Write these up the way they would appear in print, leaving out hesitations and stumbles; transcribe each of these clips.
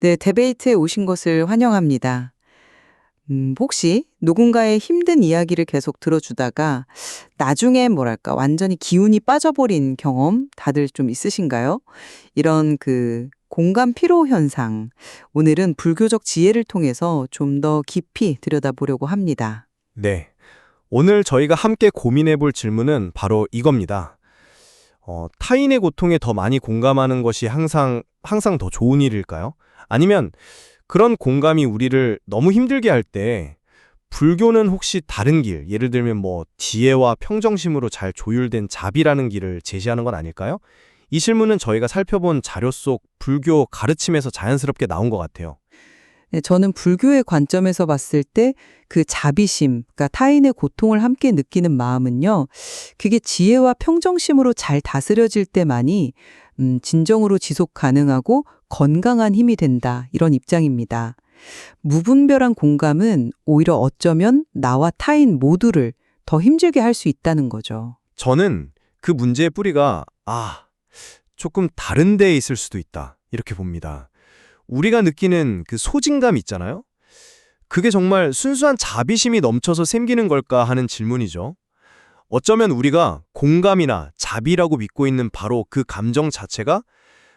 네, 데베이트에 오신 것을 환영합니다. 혹시 누군가의 힘든 이야기를 계속 들어주다가 나중에 뭐랄까, 완전히 기운이 빠져버린 경험 다들 좀 있으신가요? 이런 공감 피로 현상. 오늘은 불교적 지혜를 통해서 좀 더 깊이 들여다보려고 합니다. 네. 오늘 저희가 함께 고민해 볼 질문은 바로 이겁니다. 타인의 고통에 더 많이 공감하는 것이 항상 더 좋은 일일까요? 아니면 그런 공감이 우리를 너무 힘들게 할 때 불교는 혹시 다른 길, 예를 들면 지혜와 평정심으로 잘 조율된 자비라는 길을 제시하는 건 아닐까요? 이 질문은 저희가 살펴본 자료 속 불교 가르침에서 자연스럽게 나온 것 같아요. 네, 저는 불교의 관점에서 봤을 때 그 자비심, 그러니까 타인의 고통을 함께 느끼는 마음은요, 그게 지혜와 평정심으로 잘 다스려질 때만이 진정으로 지속 가능하고 건강한 힘이 된다, 이런 입장입니다. 무분별한 공감은 오히려 어쩌면 나와 타인 모두를 더 힘들게 할 수 있다는 거죠. 저는 그 문제의 뿌리가 조금 다른 데에 있을 수도 있다, 이렇게 봅니다. 우리가 느끼는 그 소진감 있잖아요? 그게 정말 순수한 자비심이 넘쳐서 생기는 걸까 하는 질문이죠. 어쩌면 우리가 공감이나 자비라고 믿고 있는 바로 그 감정 자체가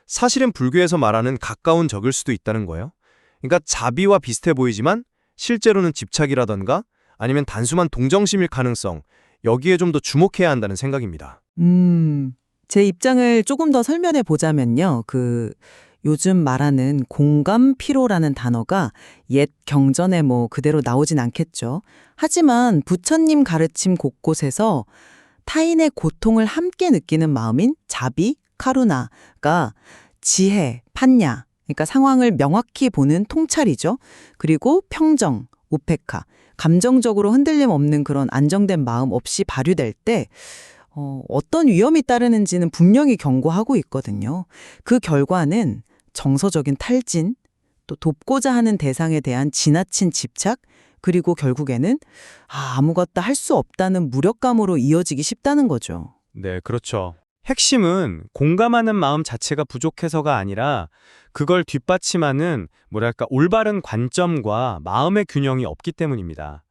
사실은 불교에서 말하는 가까운 적일 수도 있다는 거예요. 그러니까 자비와 비슷해 보이지만 실제로는 집착이라던가 아니면 단순한 동정심일 가능성, 여기에 좀 더 주목해야 한다는 생각입니다. 제 입장을 조금 더 설명해 보자면요. 요즘 말하는 공감 피로라는 단어가 옛 경전에 그대로 나오진 않겠죠. 하지만 부처님 가르침 곳곳에서 타인의 고통을 함께 느끼는 마음인 자비, 카루나가 지혜, 판냐, 그러니까 상황을 명확히 보는 통찰이죠. 그리고 평정, 우페카, 감정적으로 흔들림 없는 그런 안정된 마음 없이 발휘될 때 어떤 위험이 따르는지는 분명히 경고하고 있거든요. 그 결과는 정서적인 탈진, 또 돕고자 하는 대상에 대한 지나친 집착, 그리고 결국에는 아무것도 할 수 없다는 무력감으로 이어지기 쉽다는 거죠. 네, 그렇죠. 핵심은 공감하는 마음 자체가 부족해서가 아니라 그걸 뒷받침하는 올바른 관점과 마음의 균형이 없기 때문입니다.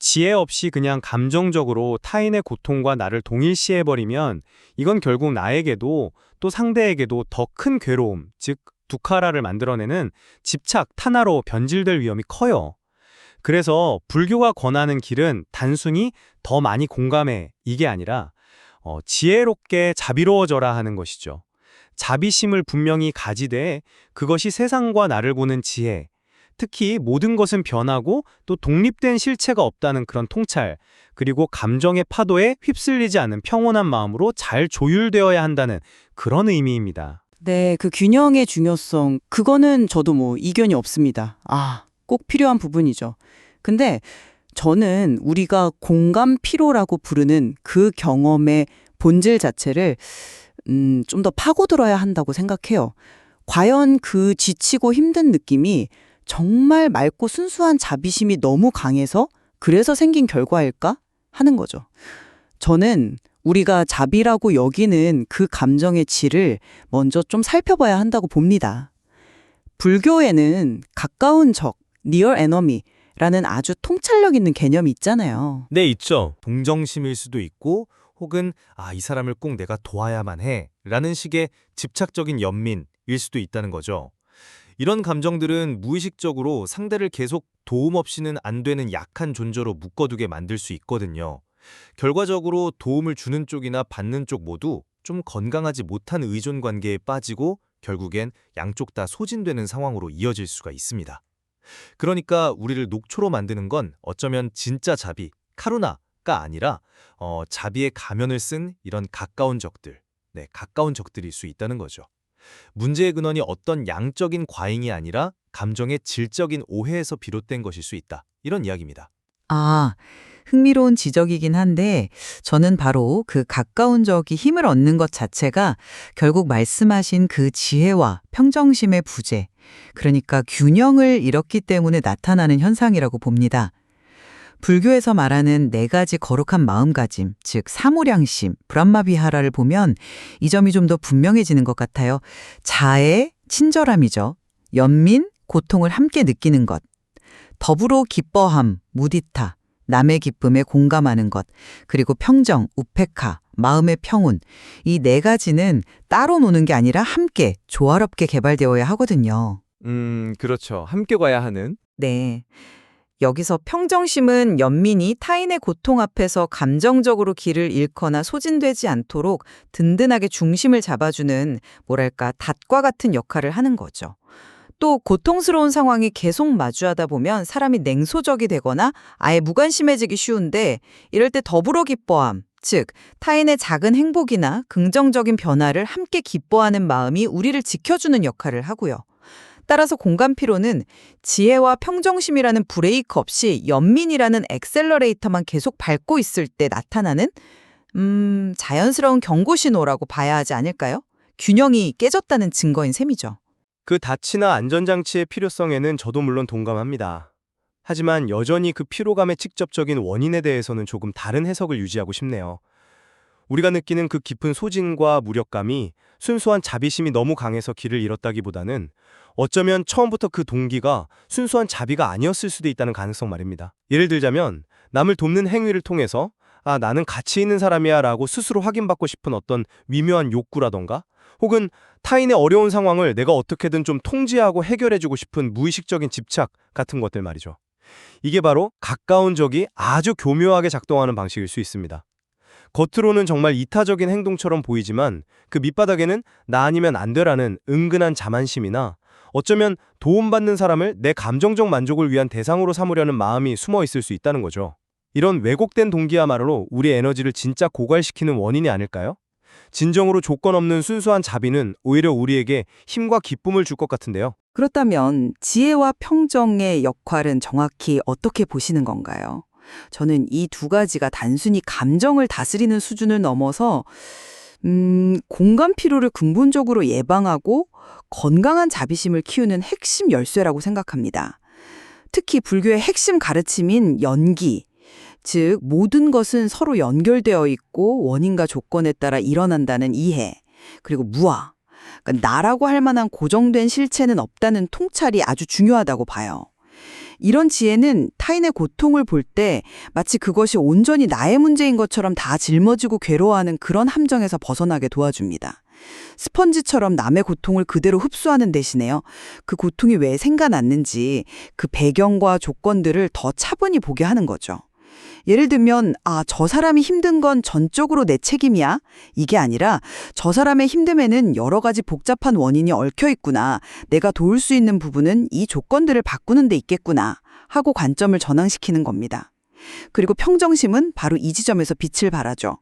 지혜 없이 그냥 감정적으로 타인의 고통과 나를 동일시해버리면 이건 결국 나에게도 또 상대에게도 더 큰 괴로움, 즉 두카라를 만들어내는 집착, 탄화로 변질될 위험이 커요. 그래서 불교가 권하는 길은 단순히 더 많이 공감해 이게 아니라 지혜롭게 자비로워져라 하는 것이죠. 자비심을 분명히 가지되 그것이 세상과 나를 보는 지혜, 특히 모든 것은 변하고 또 독립된 실체가 없다는 그런 통찰, 그리고 감정의 파도에 휩쓸리지 않는 평온한 마음으로 잘 조율되어야 한다는 그런 의미입니다. 네, 그 균형의 중요성, 그거는 저도 이견이 없습니다. 꼭 필요한 부분이죠. 근데 저는 우리가 공감 피로라고 부르는 그 경험의 본질 자체를 좀 더 파고들어야 한다고 생각해요. 과연 그 지치고 힘든 느낌이 정말 맑고 순수한 자비심이 너무 강해서 그래서 생긴 결과일까 하는 거죠. 저는 우리가 자비라고 여기는 그 감정의 질을 먼저 좀 살펴봐야 한다고 봅니다. 불교에는 가까운 적, near enemy라는 아주 통찰력 있는 개념이 있잖아요. 네, 있죠. 동정심일 수도 있고 혹은 이 사람을 꼭 내가 도와야만 해 라는 식의 집착적인 연민일 수도 있다는 거죠. 이런 감정들은 무의식적으로 상대를 계속 도움 없이는 안 되는 약한 존재로 묶어두게 만들 수 있거든요. 결과적으로 도움을 주는 쪽이나 받는 쪽 모두 좀 건강하지 못한 의존 관계에 빠지고 결국엔 양쪽 다 소진되는 상황으로 이어질 수가 있습니다. 그러니까 우리를 녹초로 만드는 건 어쩌면 진짜 자비, 카루나가 아니라 자비의 가면을 쓴 이런 가까운 적들, 가까운 적들일 수 있다는 거죠. 문제의 근원이 어떤 양적인 과잉이 아니라 감정의 질적인 오해에서 비롯된 것일 수 있다. 이런 이야기입니다. 흥미로운 지적이긴 한데 저는 바로 그 가까운 적이 힘을 얻는 것 자체가 결국 말씀하신 그 지혜와 평정심의 부재, 그러니까 균형을 잃었기 때문에 나타나는 현상이라고 봅니다. 불교에서 말하는 네 가지 거룩한 마음가짐, 즉 사무량심, 브람마비하라를 보면 이 점이 좀 더 분명해지는 것 같아요. 자애, 친절함이죠. 연민, 고통을 함께 느끼는 것, 더불어 기뻐함, 무디타, 남의 기쁨에 공감하는 것, 그리고 평정, 우페카, 마음의 평온. 이 네 가지는 따로 노는 게 아니라 함께 조화롭게 개발되어야 하거든요. 그렇죠. 함께 가야 하는. 네. 여기서 평정심은 연민이 타인의 고통 앞에서 감정적으로 길을 잃거나 소진되지 않도록 든든하게 중심을 잡아주는 뭐랄까 닷과 같은 역할을 하는 거죠. 또 고통스러운 상황이 계속 마주하다 보면 사람이 냉소적이 되거나 아예 무관심해지기 쉬운데 이럴 때 더불어 기뻐함, 즉 타인의 작은 행복이나 긍정적인 변화를 함께 기뻐하는 마음이 우리를 지켜주는 역할을 하고요. 따라서 공감 피로는 지혜와 평정심이라는 브레이크 없이 연민이라는 엑셀러레이터만 계속 밟고 있을 때 나타나는 자연스러운 경고 신호라고 봐야 하지 않을까요? 균형이 깨졌다는 증거인 셈이죠. 그 닻이나 안전장치의 필요성에는 저도 물론 동감합니다. 하지만 여전히 그 피로감의 직접적인 원인에 대해서는 조금 다른 해석을 유지하고 싶네요. 우리가 느끼는 그 깊은 소진과 무력감이 순수한 자비심이 너무 강해서 길을 잃었다기보다는 어쩌면 처음부터 그 동기가 순수한 자비가 아니었을 수도 있다는 가능성 말입니다. 예를 들자면 남을 돕는 행위를 통해서 나는 가치 있는 사람이야 라고 스스로 확인받고 싶은 어떤 미묘한 욕구라던가 혹은 타인의 어려운 상황을 내가 어떻게든 좀 통제하고 해결해주고 싶은 무의식적인 집착 같은 것들 말이죠. 이게 바로 가까운 적이 아주 교묘하게 작동하는 방식일 수 있습니다. 겉으로는 정말 이타적인 행동처럼 보이지만 그 밑바닥에는 나 아니면 안 돼라는 은근한 자만심이나 어쩌면 도움받는 사람을 내 감정적 만족을 위한 대상으로 삼으려는 마음이 숨어 있을 수 있다는 거죠. 이런 왜곡된 동기야말로 우리 에너지를 진짜 고갈시키는 원인이 아닐까요? 진정으로 조건 없는 순수한 자비는 오히려 우리에게 힘과 기쁨을 줄 것 같은데요. 그렇다면 지혜와 평정의 역할은 정확히 어떻게 보시는 건가요? 저는 이 두 가지가 단순히 감정을 다스리는 수준을 넘어서 공감 피로를 근본적으로 예방하고 건강한 자비심을 키우는 핵심 열쇠라고 생각합니다. 특히 불교의 핵심 가르침인 연기, 즉 모든 것은 서로 연결되어 있고 원인과 조건에 따라 일어난다는 이해, 그리고 무아, 그러니까 나라고 할 만한 고정된 실체는 없다는 통찰이 아주 중요하다고 봐요. 이런 지혜는 타인의 고통을 볼 때 마치 그것이 온전히 나의 문제인 것처럼 다 짊어지고 괴로워하는 그런 함정에서 벗어나게 도와줍니다. 스펀지처럼 남의 고통을 그대로 흡수하는 대신에요. 그 고통이 왜 생겨났는지 그 배경과 조건들을 더 차분히 보게 하는 거죠. 예를 들면 저 사람이 힘든 건 전적으로 내 책임이야? 이게 아니라 저 사람의 힘듦에는 여러 가지 복잡한 원인이 얽혀 있구나. 내가 도울 수 있는 부분은 이 조건들을 바꾸는 데 있겠구나 하고 관점을 전환시키는 겁니다. 그리고 평정심은 바로 이 지점에서 빛을 발하죠.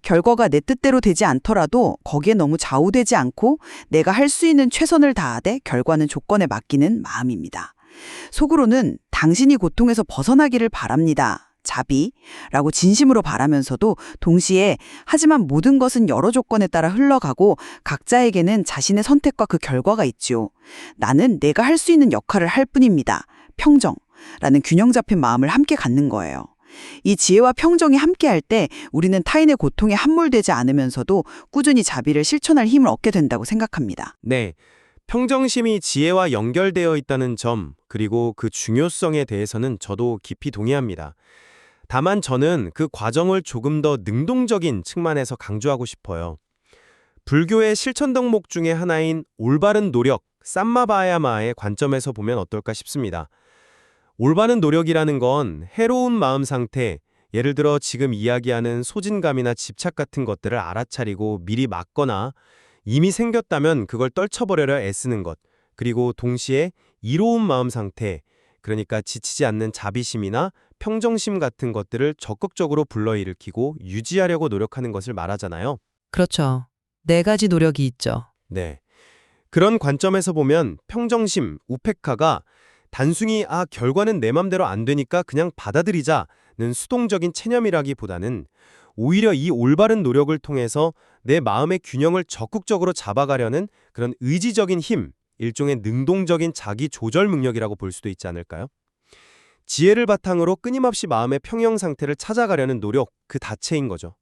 결과가 내 뜻대로 되지 않더라도 거기에 너무 좌우되지 않고 내가 할 수 있는 최선을 다하되 결과는 조건에 맡기는 마음입니다. 속으로는 당신이 고통에서 벗어나기를 바랍니다. 자비라고 진심으로 바라면서도 동시에 하지만 모든 것은 여러 조건에 따라 흘러가고 각자에게는 자신의 선택과 그 결과가 있지요. 나는 내가 할 수 있는 역할을 할 뿐입니다. 평정라는 균형 잡힌 마음을 함께 갖는 거예요. 이 지혜와 평정이 함께할 때 우리는 타인의 고통에 함몰되지 않으면서도 꾸준히 자비를 실천할 힘을 얻게 된다고 생각합니다. 네, 평정심이 지혜와 연결되어 있다는 점, 그리고 그 중요성에 대해서는 저도 깊이 동의합니다. 다만 저는 그 과정을 조금 더 능동적인 측면에서 강조하고 싶어요. 불교의 실천 덕목 중에 하나인 올바른 노력, 쌈마바야마의 관점에서 보면 어떨까 싶습니다. 올바른 노력이라는 건 해로운 마음 상태, 예를 들어 지금 이야기하는 소진감이나 집착 같은 것들을 알아차리고 미리 막거나 이미 생겼다면 그걸 떨쳐버려려 애쓰는 것, 그리고 동시에 이로운 마음 상태, 그러니까 지치지 않는 자비심이나 평정심 같은 것들을 적극적으로 불러일으키고 유지하려고 노력하는 것을 말하잖아요. 그렇죠. 네 가지 노력이 있죠. 네. 그런 관점에서 보면 평정심, 우페카가 단순히 결과는 내 맘대로 안 되니까 그냥 받아들이자는 수동적인 체념이라기보다는 오히려 이 올바른 노력을 통해서 내 마음의 균형을 적극적으로 잡아가려는 그런 의지적인 힘, 일종의 능동적인 자기 조절 능력이라고 볼 수도 있지 않을까요? 지혜를 바탕으로 끊임없이 마음의 평형 상태를 찾아가려는 노력, 그 자체인 거죠.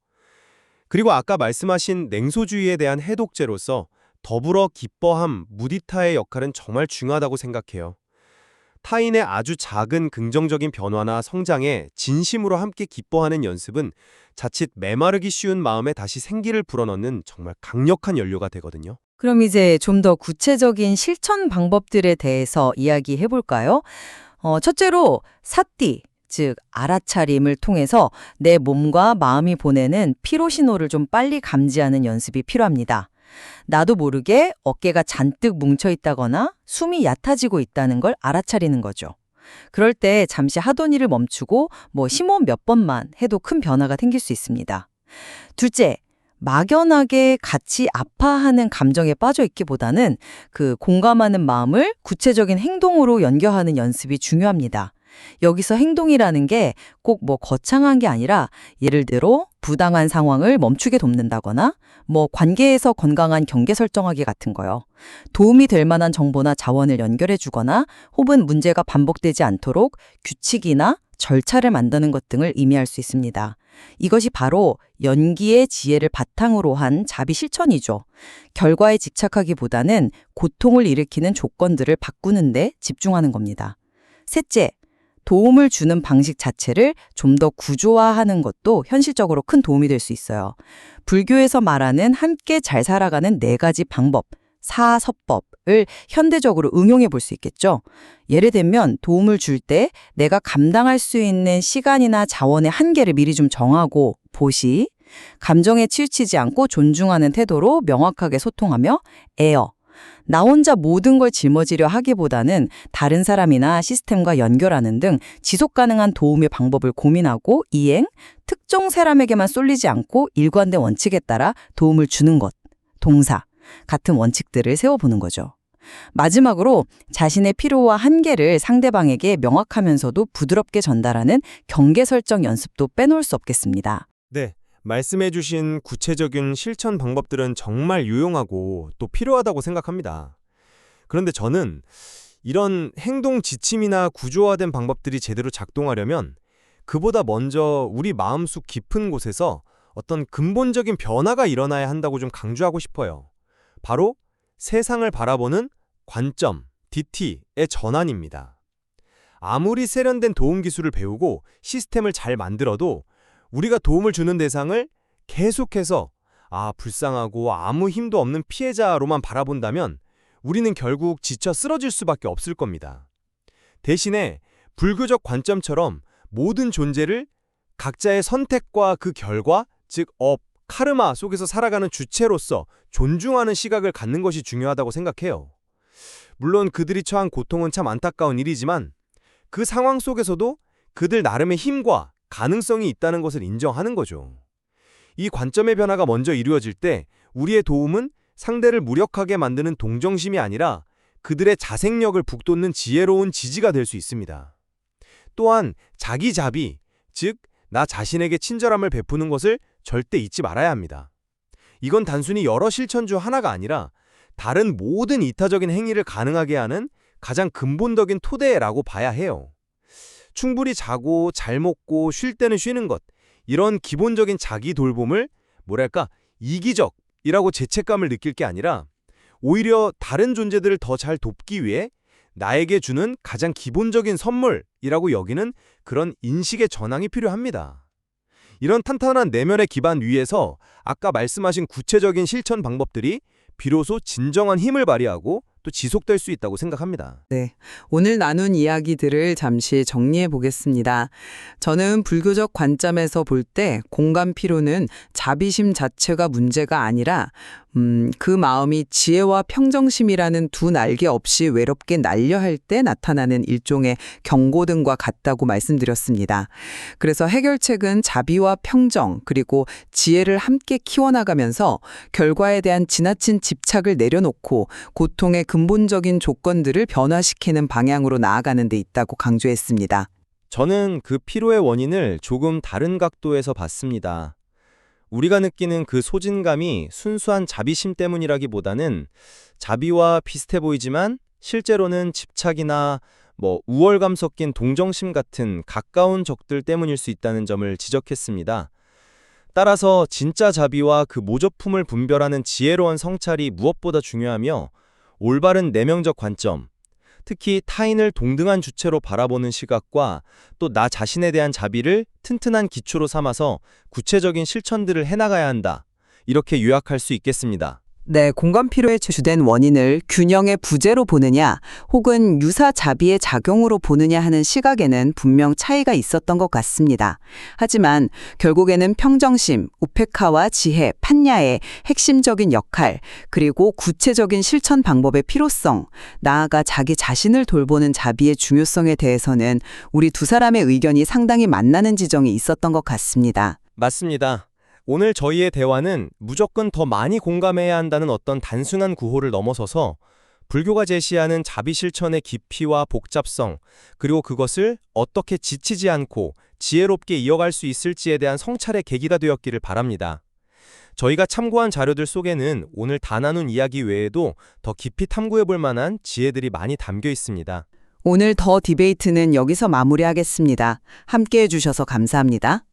그리고 아까 말씀하신 냉소주의에 대한 해독제로서 더불어 기뻐함, 무디타의 역할은 정말 중요하다고 생각해요. 타인의 아주 작은 긍정적인 변화나 성장에 진심으로 함께 기뻐하는 연습은 자칫 메마르기 쉬운 마음에 다시 생기를 불어넣는 정말 강력한 연료가 되거든요. 그럼 이제 좀 더 구체적인 실천 방법들에 대해서 이야기해 볼까요? 첫째로 사띠, 즉 알아차림을 통해서 내 몸과 마음이 보내는 피로 신호를 좀 빨리 감지하는 연습이 필요합니다. 나도 모르게 어깨가 잔뜩 뭉쳐 있다거나 숨이 얕아지고 있다는 걸 알아차리는 거죠. 그럴 때 잠시 하던 일을 멈추고 심호흡 몇 번만 해도 큰 변화가 생길 수 있습니다. 둘째, 막연하게 같이 아파하는 감정에 빠져 있기보다는 그 공감하는 마음을 구체적인 행동으로 연결하는 연습이 중요합니다. 여기서 행동이라는 게 꼭 거창한 게 아니라 예를 들어 부당한 상황을 멈추게 돕는다거나 관계에서 건강한 경계 설정하기 같은 거요. 도움이 될 만한 정보나 자원을 연결해 주거나 혹은 문제가 반복되지 않도록 규칙이나 절차를 만드는 것 등을 의미할 수 있습니다. 이것이 바로 연기의 지혜를 바탕으로 한 자비 실천이죠. 결과에 집착하기보다는 고통을 일으키는 조건들을 바꾸는 데 집중하는 겁니다. 셋째, 도움을 주는 방식 자체를 좀 더 구조화하는 것도 현실적으로 큰 도움이 될 수 있어요. 불교에서 말하는 함께 잘 살아가는 4가지 방법, 사서법을 현대적으로 응용해 볼 수 있겠죠. 예를 들면 도움을 줄 때 내가 감당할 수 있는 시간이나 자원의 한계를 미리 좀 정하고 보시, 감정에 치우치지 않고 존중하는 태도로 명확하게 소통하며 에어, 나 혼자 모든 걸 짊어지려 하기보다는 다른 사람이나 시스템과 연결하는 등 지속 가능한 도움의 방법을 고민하고 이행, 특정 사람에게만 쏠리지 않고 일관된 원칙에 따라 도움을 주는 것, 동사 같은 원칙들을 세워보는 거죠. 마지막으로 자신의 필요와 한계를 상대방에게 명확하면서도 부드럽게 전달하는 경계 설정 연습도 빼놓을 수 없겠습니다. 네, 말씀해주신 구체적인 실천 방법들은 정말 유용하고 또 필요하다고 생각합니다. 그런데 저는 이런 행동 지침이나 구조화된 방법들이 제대로 작동하려면 그보다 먼저 우리 마음속 깊은 곳에서 어떤 근본적인 변화가 일어나야 한다고 좀 강조하고 싶어요. 바로 세상을 바라보는 관점, DT의 전환입니다. 아무리 세련된 도움 기술을 배우고 시스템을 잘 만들어도 우리가 도움을 주는 대상을 계속해서 불쌍하고 아무 힘도 없는 피해자로만 바라본다면 우리는 결국 지쳐 쓰러질 수밖에 없을 겁니다. 대신에 불교적 관점처럼 모든 존재를 각자의 선택과 그 결과, 즉 카르마 속에서 살아가는 주체로서 존중하는 시각을 갖는 것이 중요하다고 생각해요. 물론 그들이 처한 고통은 참 안타까운 일이지만 그 상황 속에서도 그들 나름의 힘과 가능성이 있다는 것을 인정하는 거죠. 이 관점의 변화가 먼저 이루어질 때 우리의 도움은 상대를 무력하게 만드는 동정심이 아니라 그들의 자생력을 북돋는 지혜로운 지지가 될 수 있습니다. 또한 자기 자비, 즉 나 자신에게 친절함을 베푸는 것을 절대 잊지 말아야 합니다. 이건 단순히 여러 실천 중 하나가 아니라 다른 모든 이타적인 행위를 가능하게 하는 가장 근본적인 토대라고 봐야 해요. 충분히 자고 잘 먹고 쉴 때는 쉬는 것, 이런 기본적인 자기 돌봄을 이기적이라고 죄책감을 느낄 게 아니라 오히려 다른 존재들을 더 잘 돕기 위해 나에게 주는 가장 기본적인 선물이라고 여기는 그런 인식의 전환이 필요합니다. 이런 탄탄한 내면의 기반 위에서 아까 말씀하신 구체적인 실천 방법들이 비로소 진정한 힘을 발휘하고 또 지속될 수 있다고 생각합니다. 네, 오늘 나눈 이야기들을 잠시 정리해 보겠습니다. 저는 불교적 관점에서 볼 때 공감 피로는 자비심 자체가 문제가 아니라 그 마음이 지혜와 평정심이라는 두 날개 없이 외롭게 날려할 때 나타나는 일종의 경고등과 같다고 말씀드렸습니다. 그래서 해결책은 자비와 평정 그리고 지혜를 함께 키워나가면서 결과에 대한 지나친 집착을 내려놓고 고통의 근본적인 조건들을 변화시키는 방향으로 나아가는 데 있다고 강조했습니다. 저는 그 피로의 원인을 조금 다른 각도에서 봤습니다. 우리가 느끼는 그 소진감이 순수한 자비심 때문이라기보다는 자비와 비슷해 보이지만 실제로는 집착이나 우월감 섞인 동정심 같은 가까운 적들 때문일 수 있다는 점을 지적했습니다. 따라서 진짜 자비와 그 모조품을 분별하는 지혜로운 성찰이 무엇보다 중요하며 올바른 내면적 관점, 특히 타인을 동등한 주체로 바라보는 시각과 또 나 자신에 대한 자비를 튼튼한 기초로 삼아서 구체적인 실천들을 해나가야 한다. 이렇게 요약할 수 있겠습니다. 네, 공감 피로의 주된 원인을 균형의 부재로 보느냐 혹은 유사 자비의 작용으로 보느냐 하는 시각에는 분명 차이가 있었던 것 같습니다. 하지만 결국에는 평정심, 우페카와 지혜, 판야의 핵심적인 역할, 그리고 구체적인 실천 방법의 필요성, 나아가 자기 자신을 돌보는 자비의 중요성에 대해서는 우리 두 사람의 의견이 상당히 만나는 지점이 있었던 것 같습니다. 맞습니다. 오늘 저희의 대화는 무조건 더 많이 공감해야 한다는 어떤 단순한 구호를 넘어서서 불교가 제시하는 자비 실천의 깊이와 복잡성, 그리고 그것을 어떻게 지치지 않고 지혜롭게 이어갈 수 있을지에 대한 성찰의 계기가 되었기를 바랍니다. 저희가 참고한 자료들 속에는 오늘 다 나눈 이야기 외에도 더 깊이 탐구해 볼 만한 지혜들이 많이 담겨 있습니다. 오늘 더 디베이트는 여기서 마무리하겠습니다. 함께해 주셔서 감사합니다.